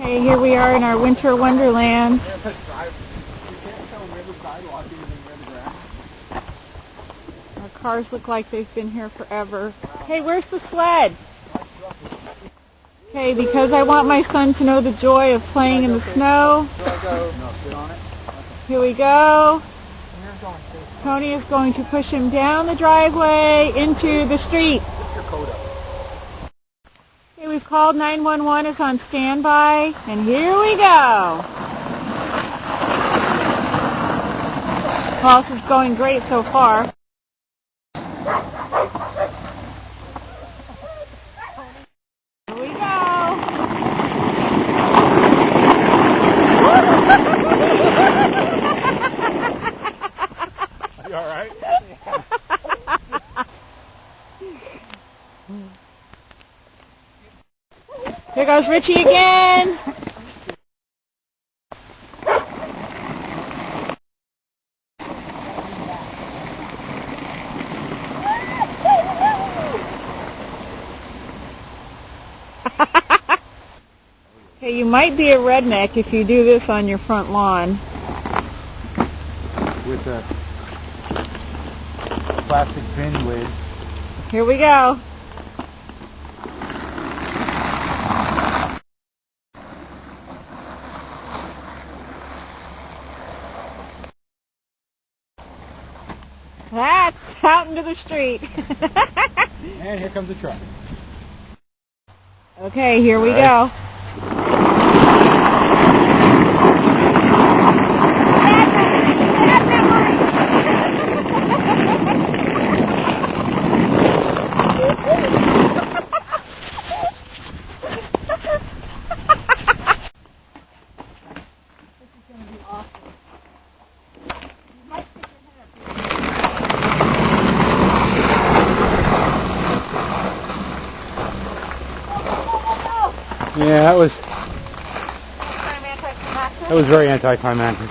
Okay, here we are in our winter wonderland. Our cars look like they've been here forever. Hey, where's the sled? Okay, because I want my son to know the joy of playing in the snow. Here we go. Tony is going to push him down the driveway into the street. Okay, we've called 911, it's on standby, and here we go. Well, this is going great so far. Here we go. Are you all right? Here goes Richie again. Okay, you might be a redneck if you do this on your front lawn. With a plastic bin lid. Here we go. That's out into the street. And here comes the truck. Okay, here we go. Yeah, that was very anticlimactic.